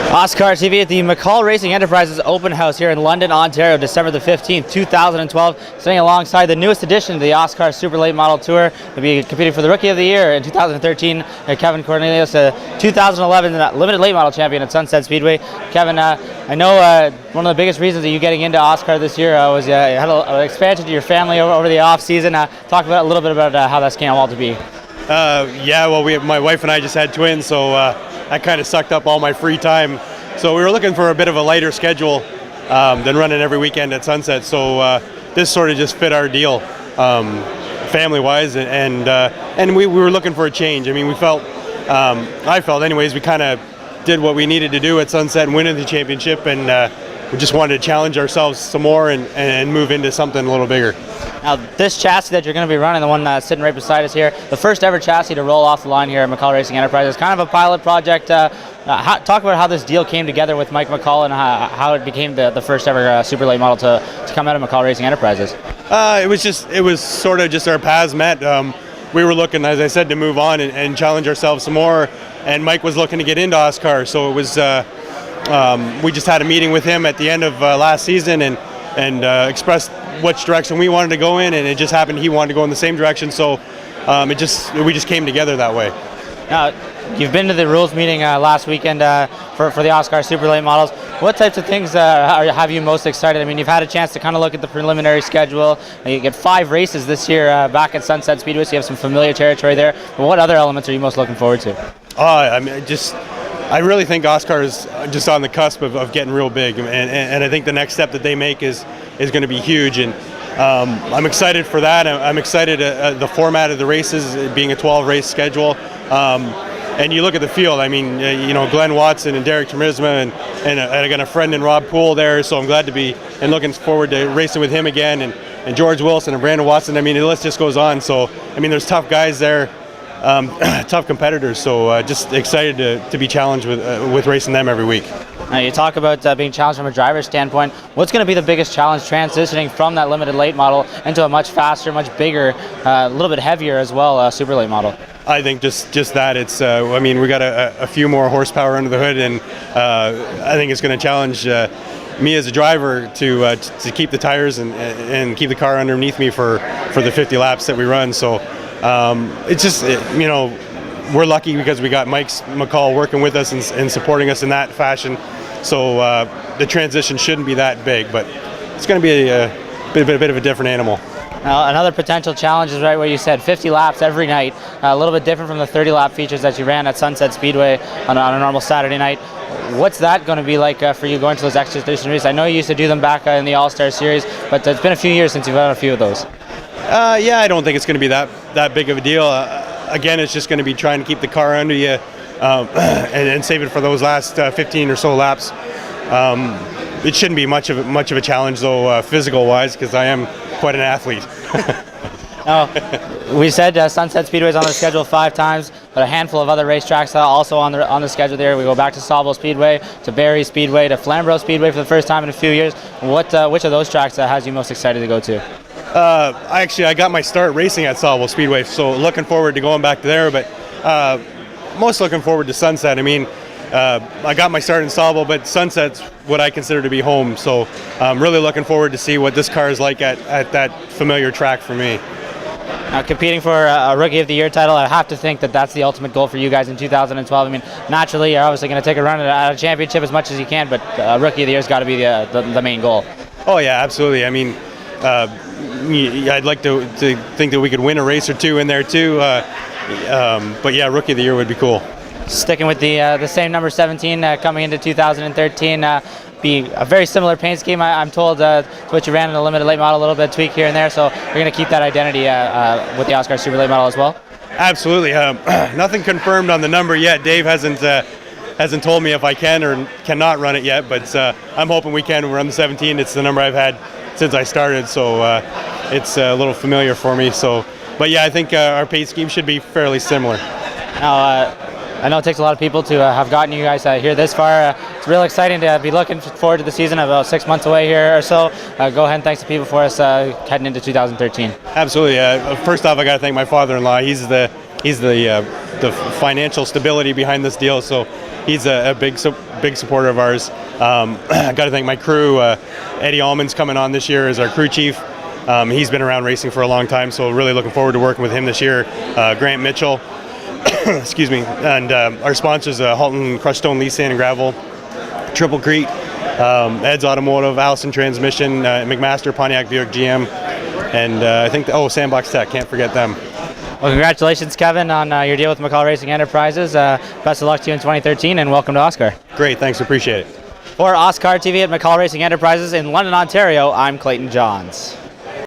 OSCAAR TV at the McColl Racing Enterprises Open House here in London, Ontario, December the 15th, 2012. Sitting alongside the newest edition of the OSCAAR Super Late Model Tour. We'll be competing for the Rookie of the Year in 2013. Kevin Cornelius, 2011 Limited Late Model Champion at Sunset Speedway. Kevin, I know one of the biggest reasons that you getting into OSCAAR this year was you had an expansion to your family over the off season. Talk about a little bit about how that's came all to be. Yeah, well, my wife and I just had twins, so that kind of sucked up all my free time. So we were looking for a bit of a lighter schedule than running every weekend at Sunset. So this sort of just fit our deal, family-wise, and we were looking for a change. I mean, I felt anyways, we kind of did what we needed to do at Sunset and win the championship, and we just wanted to challenge ourselves some more and move into something a little bigger. Now, this chassis that you're going to be running, the one sitting right beside us here, the first ever chassis to roll off the line here at McColl Racing Enterprises, kind of a pilot project. Talk about how this deal came together with Mike McColl and how it became the first ever Super Late Model to come out of McColl Racing Enterprises. It was sort of just our paths met. We were looking, as I said, to move on and challenge ourselves some more, and Mike was looking to get into OSCAAR, so it was. We just had a meeting with him at the end of last season and expressed which direction we wanted to go in, and it just happened he wanted to go in the same direction, so we just came together that way. Now, you've been to the rules meeting last weekend for the OSCAAR Super Late Models. What types of things have you most excited? I mean, you've had a chance to kind of look at the preliminary schedule. You get 5 races this year back at Sunset Speedway, so you have some familiar territory there. But what other elements are you most looking forward to? I really think OSCAAR is just on the cusp of getting real big, and I think the next step that they make is going to be huge, and I'm excited for that. I'm excited the format of the races being a 12-race schedule, and you look at the field. I mean, Glenn Watson and Derek Temerisma, and I got a friend in Rob Poole there, so I'm glad to be and looking forward to racing with him again, and George Wilson and Brandon Watson. I mean, the list just goes on. So I mean, there's tough guys there. Tough competitors, so just excited to be challenged with racing them every week. Now, you talk about being challenged from a driver's standpoint. What's going to be the biggest challenge transitioning from that limited late model into a much faster, much bigger, a little bit heavier as well, super late model? I think just that it's. I mean, we got a few more horsepower under the hood, and I think it's going to challenge me as a driver to keep the tires and keep the car underneath me for the 50 laps that we run. So. It's just, we're lucky because we got Mike McColl working with us and supporting us in that fashion. So the transition shouldn't be that big, but it's going to be a bit of a different animal. Now, another potential challenge is right where you said 50 laps every night, a little bit different from the 30-lap features that you ran at Sunset Speedway on a normal Saturday night. What's that going to be like for you going to those extra races? I know you used to do them back in the All-Star Series, but it's been a few years since you've had a few of those. Yeah, I don't think it's going to be that big of a deal. Again, it's just going to be trying to keep the car under you and save it for those last 15 or so laps. It shouldn't be much of a challenge, though, physical-wise, because I am quite an athlete. We said Sunset Speedway is on the schedule 5 times, but a handful of other racetracks also on the schedule there. We go back to Sawville Speedway, to Barrie Speedway, to Flamborough Speedway for the first time in a few years. Which of those tracks has you most excited to go to? I got my start racing at Sawville Speedway, so looking forward to going back there, but most looking forward to Sunset. I mean, I got my start in Sawville, but Sunset's what I consider to be home, so I'm really looking forward to see what this car is like at that familiar track for me. Now, competing for a Rookie of the Year title, I have to think that that's the ultimate goal for you guys in 2012. I mean, naturally, you're obviously going to take a run at a championship as much as you can, but Rookie of the Year's got to be the main goal. Oh, yeah, absolutely. I mean, I'd like to think that we could win a race or two in there too, but yeah, Rookie of the Year would be cool. Sticking with the same number 17 coming into 2013, be a very similar paint scheme, I'm told, to what you ran in the limited late model, a little bit of tweak here and there, so you're going to keep that identity with the OSCAAR Super Late Model as well? Absolutely. Nothing confirmed on the number yet. Dave hasn't told me if I can or cannot run it yet, but I'm hoping we can run the 17. It's the number I've had since I started, so it's a little familiar for me. So, but yeah, I think our paint scheme should be fairly similar. Now, I know it takes a lot of people to have gotten you guys here this far. It's real exciting to be looking forward to the season, about 6 months away here or so. Go ahead and thanks to people for us heading into 2013. Absolutely. First off, I got to thank my father-in-law. He's the the financial stability behind this deal. So he's a big supporter of ours. I got to thank my crew. Eddie Allman's coming on this year as our crew chief. He's been around racing for a long time, so really looking forward to working with him this year. Grant Mitchell, excuse me, and our sponsors, Halton Crushed Stone Leaf Sand and Gravel, Triple Crete, Ed's Automotive, Allison Transmission, McMaster, Pontiac Buick GM, and I think, Sandbox Tech, can't forget them. Well, congratulations, Kevin, on your deal with McColl Racing Enterprises. Best of luck to you in 2013, and welcome to OSCAAR. Great, thanks, appreciate it. For OSCAAR TV at McColl Racing Enterprises in London, Ontario, I'm Clayton Johns.